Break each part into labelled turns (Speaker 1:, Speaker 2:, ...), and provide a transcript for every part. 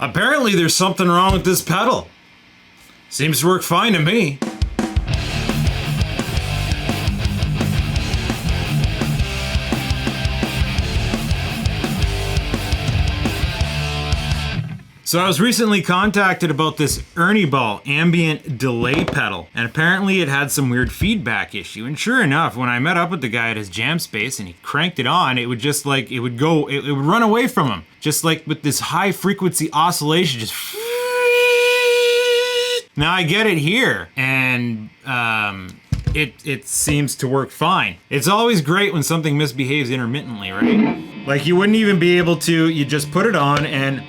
Speaker 1: Apparently there's something wrong with this pedal. Seems to work fine to me. So I was recently contacted about this Ernie ball ambient delay pedal, and apparently it had some weird feedback issue. And sure enough, when I met up with the guy at his jam space and he cranked it on, it would just like, it would run away from him. Just like with this high frequency oscillation, just. Now I get it here, and it seems to work fine. It's always great when something misbehaves intermittently, right? Like you wouldn't even be able to, you just put it on and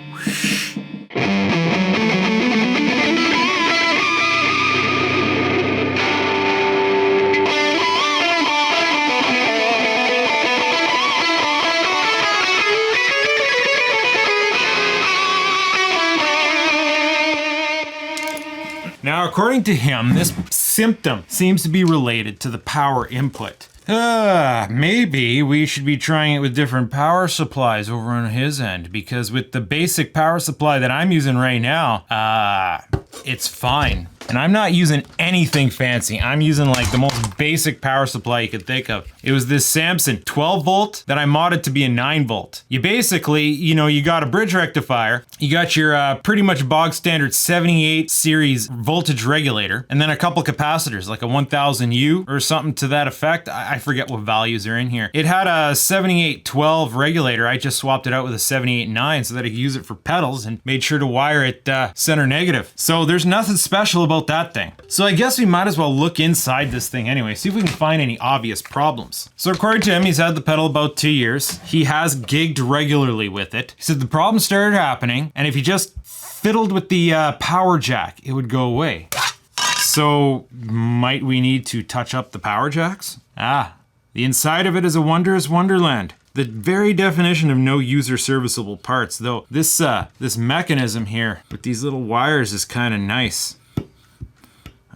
Speaker 1: now, according to him, this symptom seems to be related to the power input. Maybe we should be trying it with different power supplies over on his end, because with the basic power supply that I'm using right now, it's fine. And I'm not using anything fancy. I'm using like the most basic power supply you could think of. It was this Samson 12 volt that I modded to be a 9 volt. You basically, you know, you got a bridge rectifier, you got your pretty much bog standard 78 series voltage regulator, and then a couple capacitors, like a 1000U or something to that effect. I forget what values are in here. It had a 7812 regulator. I just swapped it out with a 789 so that I could use it for pedals and made sure to wire it center negative. So there's nothing special about that thing. So I guess we might as well look inside this thing anyway, see if we can find any obvious problems. So according to him, he's had the pedal about 2 years. He has gigged regularly with it. He said the problem started happening, and if he just fiddled with the power jack, it would go away. So might we need to touch up the power jacks? The inside of it is a wondrous wonderland. The very definition of no user serviceable parts, though this mechanism here with these little wires is kind of nice.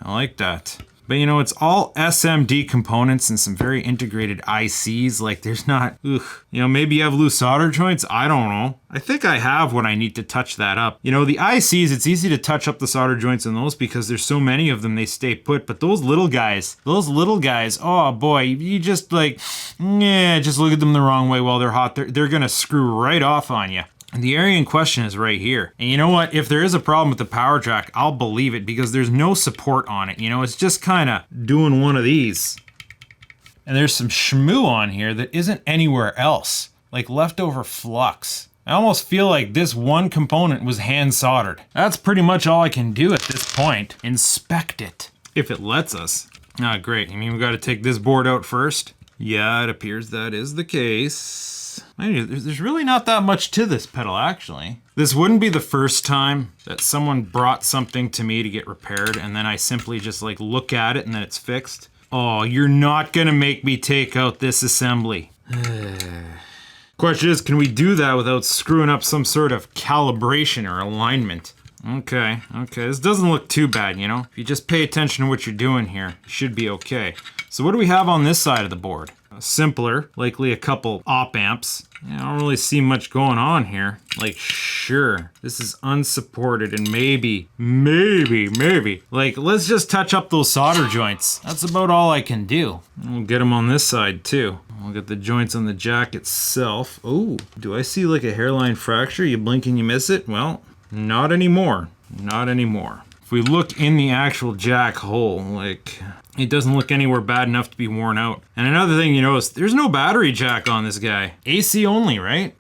Speaker 1: I like that. But you know, it's all SMD components and some very integrated ICs. Like there's not, you know, maybe you have loose solder joints. I don't know. I think I have what I need to touch that up. You know, the ICs, it's easy to touch up the solder joints in those because there's so many of them, they stay put. But those little guys, oh boy, you just like, just look at them the wrong way while they're hot. They're gonna screw right off on you. And the area in question is right here. And you know what? If there is a problem with the power jack, I'll believe it because there's no support on it. You know, it's just kind of doing one of these. And there's some shmoo on here that isn't anywhere else, like leftover flux. I almost feel like this one component was hand soldered. That's pretty much all I can do at this point. Inspect it, if it lets us. Great. I mean, we got to take this board out first. Yeah, it appears that is the case. There's really not that much to this pedal, actually. This wouldn't be the first time that someone brought something to me to get repaired and then I simply just like look at it and then it's fixed. Oh, you're not gonna make me take out this assembly. Question is, can we do that without screwing up some sort of calibration or alignment? Okay, this doesn't look too bad, you know? If you just pay attention to what you're doing here, you should be okay. So what do we have on this side of the board? Simpler, likely a couple op amps. I don't really see much going on here. Like, sure, this is unsupported and maybe, like, let's just touch up those solder joints. That's about all I can do. We'll get them on this side too. We'll get the joints on the jack itself. Oh, do I see like a hairline fracture? You blink and you miss it? Well, not anymore. Not anymore. If we look in the actual jack hole, like, it doesn't look anywhere bad enough to be worn out. And another thing you notice, there's no battery jack on this guy. AC only, right?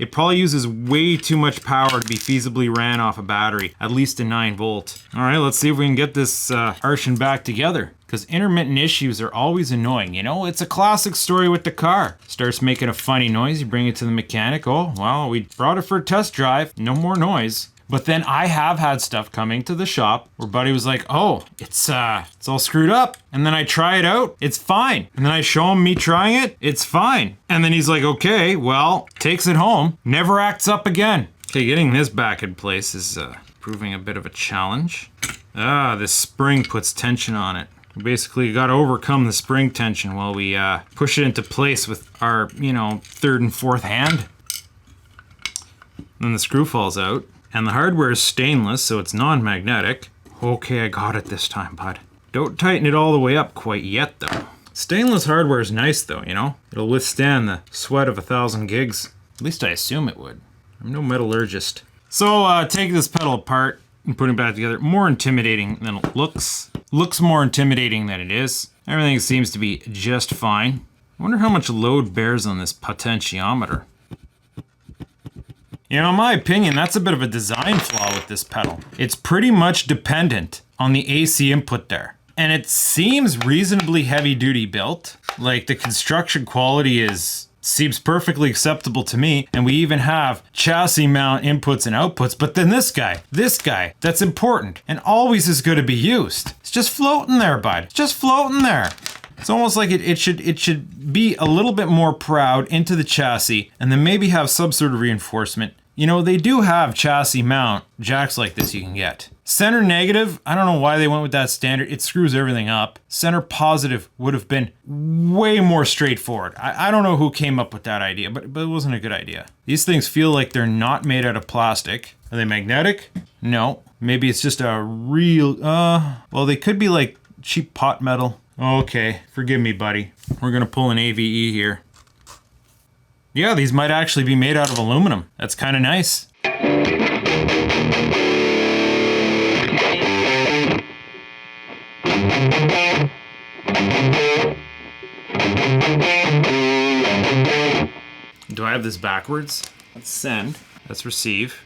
Speaker 1: It probably uses way too much power to be feasibly ran off a battery, at least a 9 volt. All right, let's see if we can get this arching back together. Because intermittent issues are always annoying, you know? It's a classic story with the car. Starts making a funny noise, you bring it to the mechanic. Oh, well, we brought it for a test drive, no more noise. But then I have had stuff coming to the shop where buddy was like, oh, it's all screwed up. And then I try it out, it's fine. And then I show him me trying it, it's fine. And then he's like, okay, well, takes it home, never acts up again. Okay, getting this back in place is proving a bit of a challenge. This spring puts tension on it. We basically got to overcome the spring tension while we push it into place with our, you know, third and fourth hand. Then the screw falls out. And the hardware is stainless, so it's non-magnetic. Okay, I got it this time, bud. Don't tighten it all the way up quite yet, though. Stainless hardware is nice, though, you know? It'll withstand the sweat of 1,000 gigs. At least I assume it would. I'm no metallurgist. So, take this pedal apart and put it back together. More intimidating than it looks. Looks more intimidating than it is. Everything seems to be just fine. I wonder how much load bears on this potentiometer. You know, in my opinion, that's a bit of a design flaw with this pedal. It's pretty much dependent on the AC input there. And it seems reasonably heavy duty built. Like the construction quality seems perfectly acceptable to me. And we even have chassis mount inputs and outputs. But then this guy, that's important and always is going to be used. It's just floating there, bud. It's just floating there. It's almost like it should be a little bit more proud into the chassis and then maybe have some sort of reinforcement. You know, they do have chassis mount jacks like this you can get. Center negative, I don't know why they went with that standard. It screws everything up. Center positive would have been way more straightforward. I don't know who came up with that idea, but it wasn't a good idea. These things feel like they're not made out of plastic. Are they magnetic? No. Maybe it's just a real, well, they could be like cheap pot metal. Okay, forgive me, buddy. We're gonna pull an AVE here. Yeah, these might actually be made out of aluminum. That's kind of nice. Do I have this backwards? Let's send. Let's receive.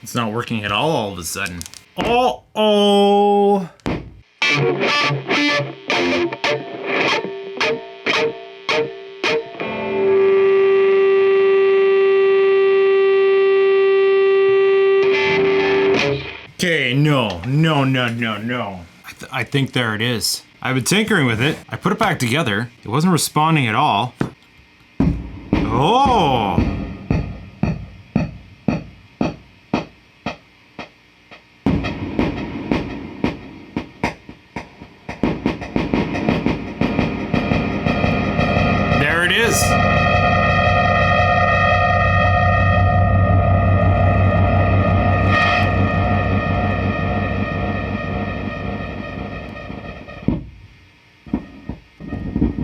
Speaker 1: It's not working at all of a sudden. Uh-oh! Okay, no. I think there it is. I've been tinkering with it. I put it back together. It wasn't responding at all. Oh! There it is.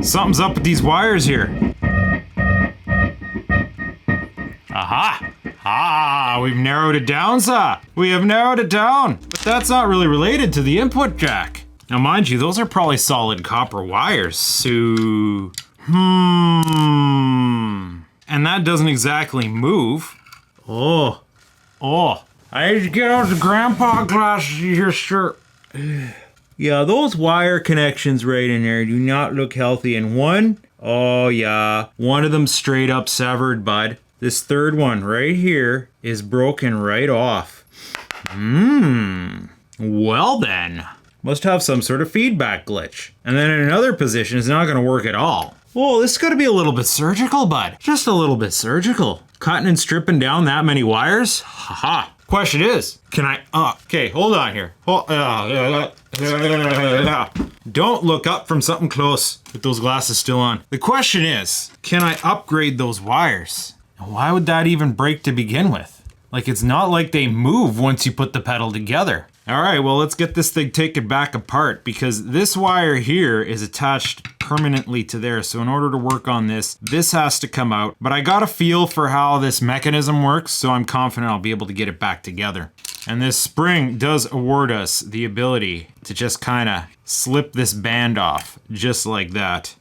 Speaker 1: Something's up with these wires here. Aha! Ah, we've narrowed it down, sir. We have narrowed it down. But that's not really related to the input jack. Now, mind you, those are probably solid copper wires, so... And that doesn't exactly move. Oh. I need to get out the grandpa glasses here, sir. Yeah, those wire connections right in there do not look healthy. And one of them straight up severed, bud. This third one right here is broken right off. Well then. Must have some sort of feedback glitch. And then in another position, it's not going to work at all. Oh, this is going to be a little bit surgical, bud. Just a little bit surgical. Cutting and stripping down that many wires? Haha. Question is, can I, okay, hold on here. Don't look up from something close with those glasses still on. The question is, can I upgrade those wires? And why would that even break to begin with? Like, it's not like they move once you put the pedal together. All right, well, let's get this thing taken back apart because this wire here is attached permanently to there. So in order to work on this, this has to come out. But I got a feel for how this mechanism works, so I'm confident I'll be able to get it back together. And this spring does award us the ability to just kind of slip this band off, just like that.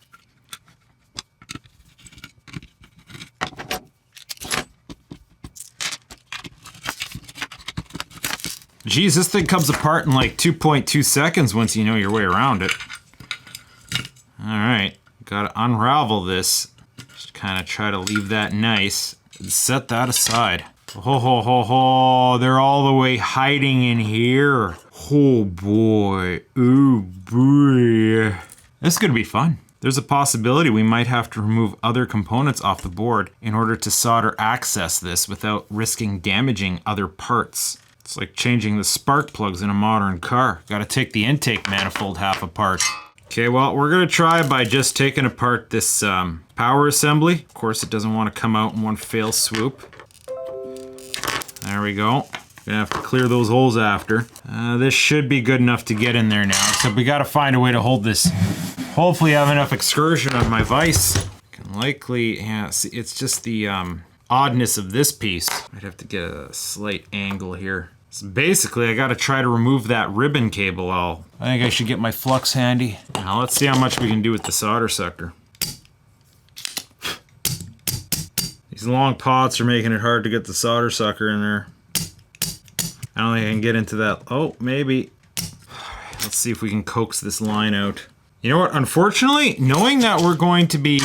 Speaker 1: Geez, this thing comes apart in like 2.2 seconds once you know your way around it. Alright, gotta unravel this. Just kind of try to leave that nice. And set that aside. Oh, they're all the way hiding in here. Oh boy, ooh boy. This is gonna be fun. There's a possibility we might have to remove other components off the board in order to solder access this without risking damaging other parts. It's like changing the spark plugs in a modern car. Gotta take the intake manifold half apart. Okay, well, we're gonna try by just taking apart this power assembly. Of course, it doesn't want to come out in one fell swoop. There we go. Gonna have to clear those holes after. This should be good enough to get in there now, except we gotta find a way to hold this. Hopefully I have enough excursion on my vise. Can likely, yeah, see, it's just the oddness of this piece. I'd have to get a slight angle here. So basically I gotta try to remove that ribbon cable. I think I should get my flux handy. Now let's see how much we can do with the solder sucker. These long pots are making it hard to get the solder sucker in there. I don't think I can get into that. Oh, maybe. Let's see if we can coax this line out. You know what? Unfortunately, knowing that we're going to be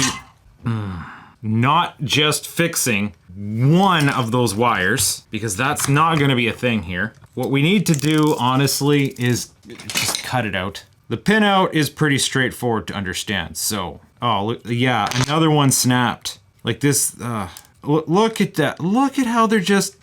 Speaker 1: not just fixing one of those wires, because that's not going to be a thing here. What we need to do, honestly, is just cut it out. The pin out is pretty straightforward to understand. So, oh, look, yeah, another one snapped. Like this, look at that. Look at how they're just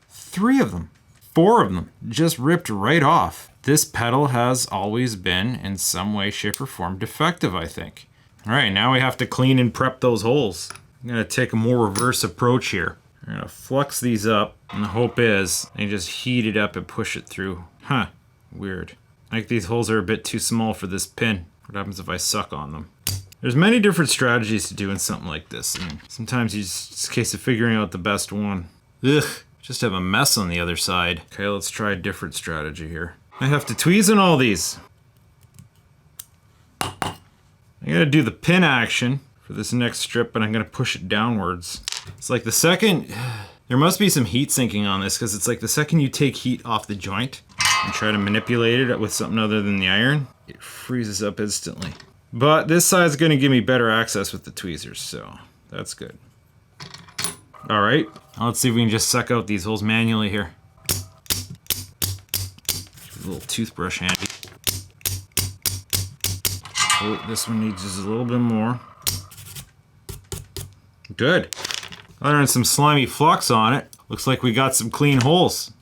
Speaker 1: 3 of them. 4 of them just ripped right off. This pedal has always been in some way, shape, or form defective, I think. All right, now we have to clean and prep those holes. I'm gonna take a more reverse approach here. I'm gonna flux these up, and the hope is they just heat it up and push it through. Huh, weird. I think these holes are a bit too small for this pin. What happens if I suck on them? There's many different strategies to doing something like this, and sometimes it's a case of figuring out the best one. Ugh. Just have a mess on the other side. Okay, let's try a different strategy here. I have to tweeze in all these. I'm gonna do the pin action for this next strip, but I'm gonna push it downwards. It's like the second, there must be some heat sinking on this, because it's like the second you take heat off the joint and try to manipulate it with something other than the iron, it freezes up instantly. But this side's gonna give me better access with the tweezers, so that's good. All right, let's see if we can just suck out these holes manually here. A little toothbrush handy. Oh, this one needs just a little bit more. Good. Other than some slimy flux on it, looks like we got some clean holes.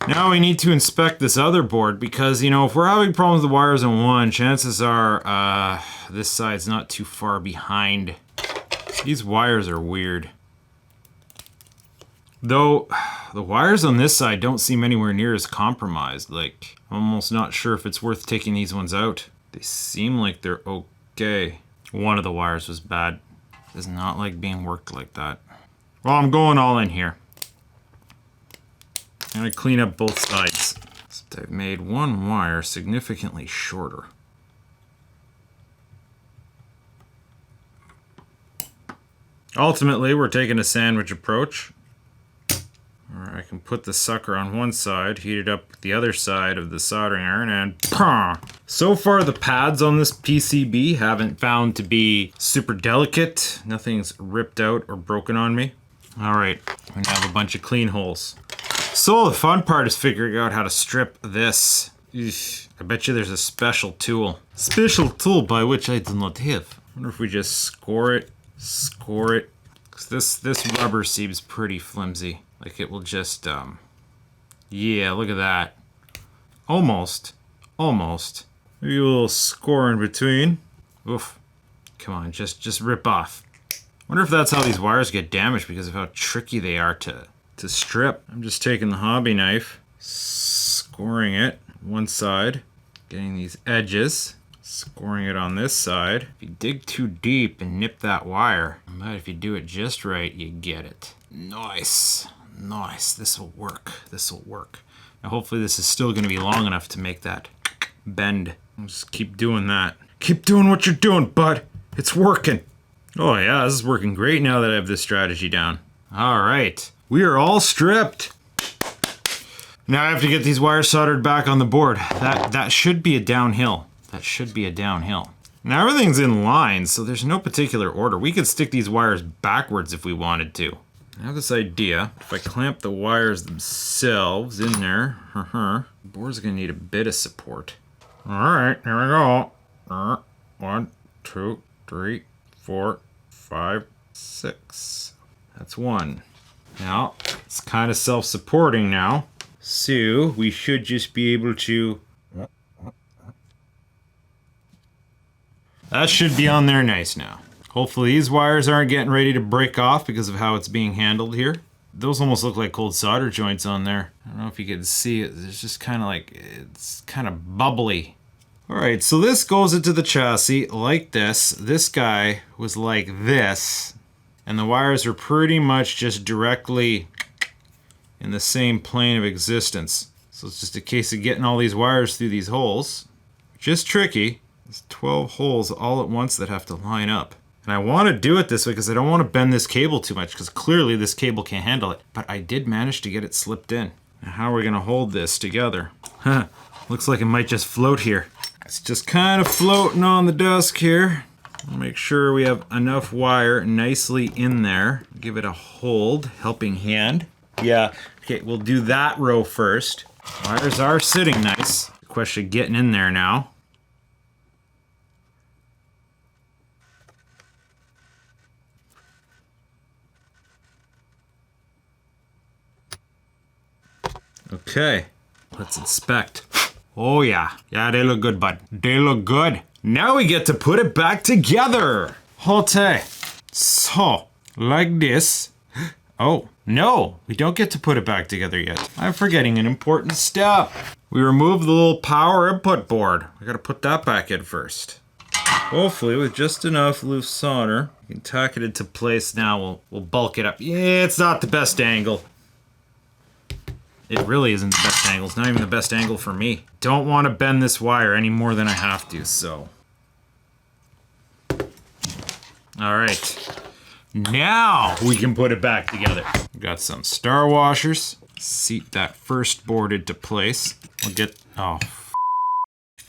Speaker 1: Now we need to inspect this other board because, you know, if we're having problems with the wires on one, chances are this side's not too far behind. These wires are weird. Though, the wires on this side don't seem anywhere near as compromised. Like, I'm almost not sure if it's worth taking these ones out. They seem like they're okay. One of the wires was bad. Does not like being worked like that. Well, I'm going all in here. I'm gonna clean up both sides. Except I've made one wire significantly shorter. Ultimately, we're taking a sandwich approach. Or I can put the sucker on one side, heat it up with the other side of the soldering iron, and pah! So far, the pads on this PCB haven't found to be super delicate. Nothing's ripped out or broken on me. All right, we now have a bunch of clean holes. So the fun part is figuring out how to strip this. Eesh, I bet you there's a special tool. Special tool by which I do not have. I wonder if we just score it. Cause this rubber seems pretty flimsy. Like it will just, yeah, look at that. Almost. Maybe a little score in between. Oof. Come on, just rip off. Wonder if that's how these wires get damaged because of how tricky they are to strip. I'm just taking the hobby knife, scoring it one side, getting these edges, scoring it on this side. If you dig too deep and nip that wire, but if you do it just right, you get it. Nice. This will work. Now hopefully this is still going to be long enough to make that bend. I'll just keep doing that. Keep doing what you're doing, bud. It's working. Oh yeah, this is working great now that I have this strategy down. All right, we are all stripped. Now I have to get these wires soldered back on the board. That should be a downhill. Now everything's in line, so there's no particular order. We could stick these wires backwards if we wanted to. I have this idea. If I clamp the wires themselves in there, the board's gonna need a bit of support. All right, here we go. 1, 2, 3, 4, 5, 6. That's 1. Now, it's kind of self-supporting now. So, we should just be able to... That should be on there nice now. Hopefully these wires aren't getting ready to break off because of how it's being handled here. those almost look like cold solder joints on there. I don't know if you can see it. It's just kind of like, it's kind of bubbly. All right, so this goes into the chassis like this. This guy was like this, and the wires are pretty much just directly in the same plane of existence. So it's just a case of getting all these wires through these holes, which is tricky. There's 12 holes all at once that have to line up. And I want to do it this way because I don't want to bend this cable too much, because clearly this cable can't handle it. But I did manage to get it slipped in. Now how are we going to hold this together? Huh, looks like it might just float here. It's just kind of floating on the desk here. Make sure we have enough wire nicely in there. Give it a hold, helping hand. Yeah, okay, we'll do that row first. Wires are sitting nice. Question getting in there now. Okay, let's inspect. Oh yeah, they look good, bud. They look good. Now we get to put it back together. Okay, so like this. Oh, no, we don't get to put it back together yet. I'm forgetting an important step. We remove the little power input board. I gotta put that back in first. Hopefully with just enough loose solder, we can tack it into place now. We'll bulk it up. Yeah, it's not the best angle. It really isn't the best angle. It's not even the best angle for me. Don't want to bend this wire any more than I have to, so. All right. Now we can put it back together. Got some star washers. Seat that first board into place. We'll get,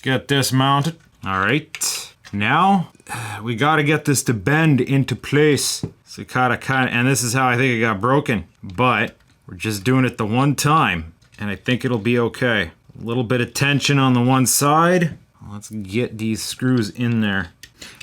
Speaker 1: get this mounted. All right. Now we got to get this to bend into place. So kind of, and this is how I think it got broken, but we're just doing it the one time, and I think it'll be okay. A little bit of tension on the one side. Let's get these screws in there.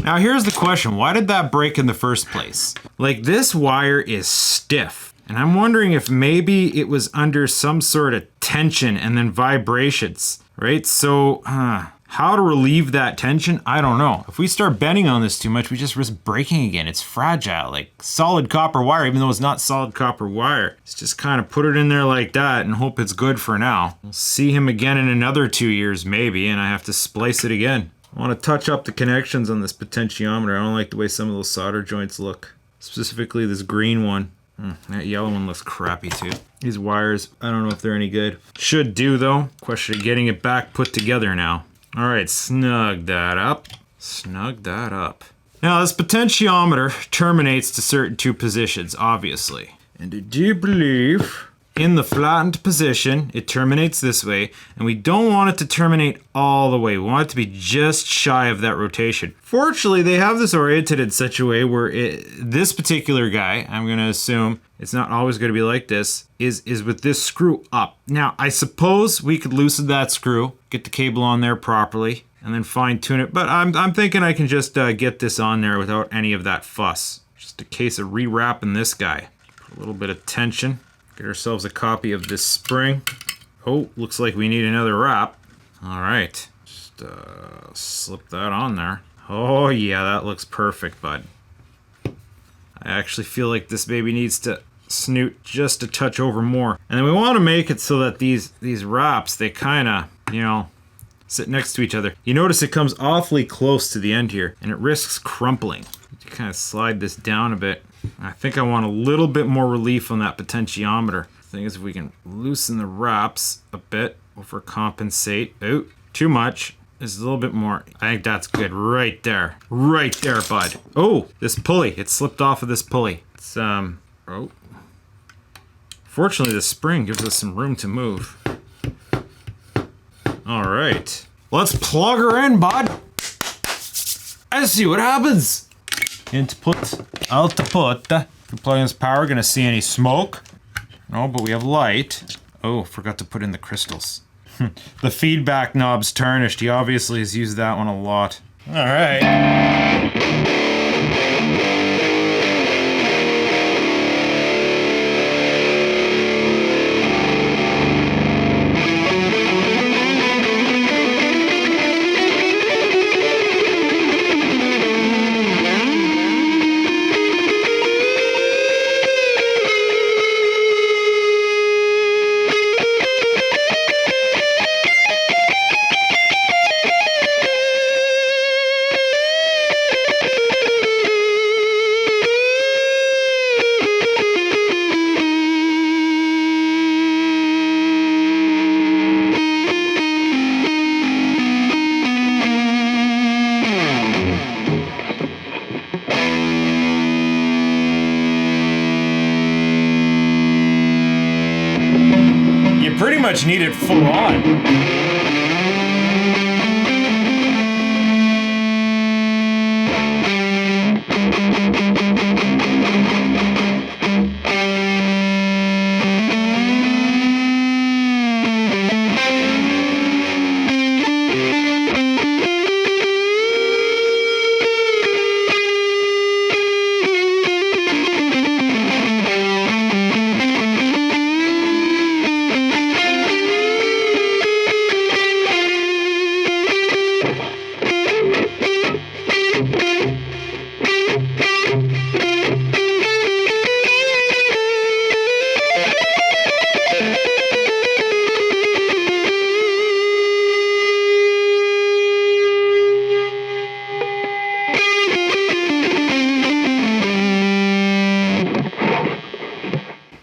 Speaker 1: Now here's the question, why did that break in the first place? Like, this wire is stiff, and I'm wondering if maybe it was under some sort of tension and then vibrations, right? So, how to relieve that tension? I don't know. If we start bending on this too much, we just risk breaking again. It's fragile, like solid copper wire, even though it's not solid copper wire. Let's just kind of put it in there like that and hope it's good for now. We'll see him again in another 2 years maybe, and I have to splice it again. I want to touch up the connections on this potentiometer. I don't like the way some of those solder joints look. Specifically this green one. That yellow one looks crappy too. These wires, I don't know if they're any good. Should do though. Question of getting it back put together now. All right, snug that up. Snug that up. Now this potentiometer terminates to certain two positions, obviously. And I do believe in the flattened position, it terminates this way, and we don't want it to terminate all the way. We want it to be just shy of that rotation. Fortunately, they have this oriented in such a way where this particular guy, I'm gonna assume, it's not always gonna be like this, is with this screw up. Now, I suppose we could loosen that screw, get the cable on there properly, and then fine tune it, but I'm thinking I can just get this on there without any of that fuss. Just a case of rewrapping this guy. Put a little bit of tension. Get ourselves a copy of this spring. Oh, looks like we need another wrap. All right, just slip that on there. Oh yeah, that looks perfect, bud. I actually feel like this baby needs to snoot just a touch over more. And then we want to make it so that these wraps, they kind of, you know, sit next to each other. You notice it comes awfully close to the end here, and it risks crumpling. You kind of slide this down a bit. I think I want a little bit more relief on that potentiometer. Thing is, if we can loosen the wraps a bit, overcompensate. Oh, too much. There's a little bit more. I think that's good right there. Right there, bud. Oh, this pulley. It slipped off of this pulley. It's, oh. Fortunately, the spring gives us some room to move. All right. Let's plug her in, bud. Let's see what happens. Input, output. If we plug in this power, gonna see any smoke? No, but we have light. Oh, forgot to put in the crystals. The feedback knob's tarnished. He obviously has used that one a lot. All right. pretty much need it full on.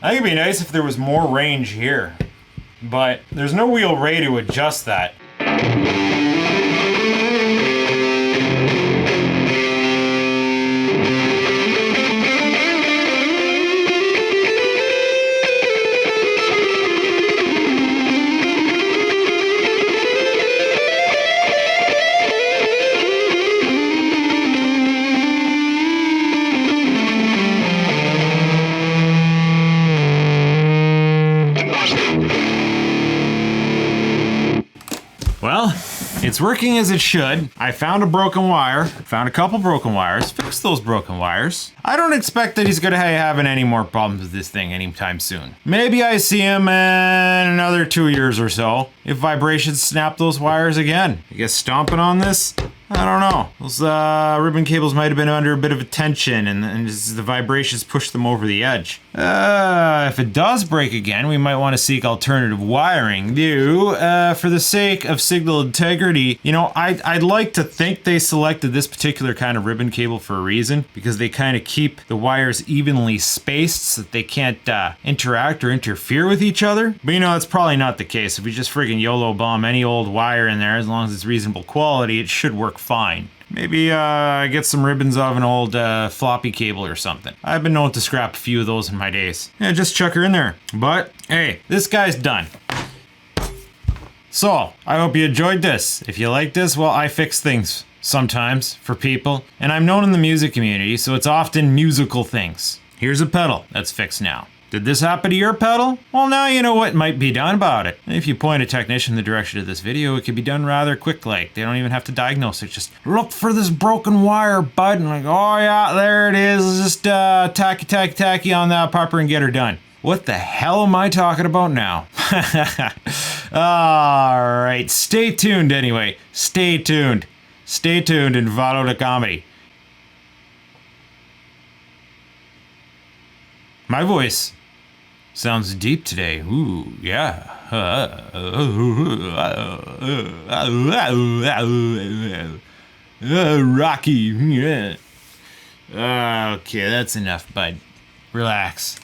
Speaker 1: I think it'd be nice if there was more range here, but there's no real way to adjust that. Well, it's working as it should. I found a broken wire, found a couple broken wires, fixed those broken wires. I don't expect that he's gonna having any more problems with this thing anytime soon. Maybe I see him in another 2 years or so, if vibrations snap those wires again. I guess stomping on this? I don't know. Those ribbon cables might have been under a bit of a tension and the vibrations pushed them over the edge. If it does break again, we might want to seek alternative wiring. For the sake of signal integrity, you know, I'd like to think they selected this particular kind of ribbon cable for a reason, because they kind of keep the wires evenly spaced so that they can't interact or interfere with each other. But you know, it's probably not the case. If we just friggin' YOLO bomb any old wire in there, as long as it's reasonable quality, it should work fine. Maybe get some ribbons of an old floppy cable or something. I've been known to scrap a few of those in my days. Yeah, just chuck her in there. But hey, this guy's done. So, I hope you enjoyed this. If you like this, well, I fix things sometimes for people. And I'm known in the music community, so it's often musical things. Here's a pedal that's fixed now. Did this happen to your pedal? Well, now you know what might be done about it. If you point a technician in the direction of this video, it can be done rather quick like. They don't even have to diagnose it. Just look for this broken wire, bud. And like, oh yeah, there it is. Just tacky on that popper and get her done. What the hell am I talking about now? Alright, stay tuned anyway. Stay tuned. Stay tuned and follow the comedy. My voice sounds deep today. Ooh, yeah. Rocky. Yeah. Okay, that's enough, bud. Relax.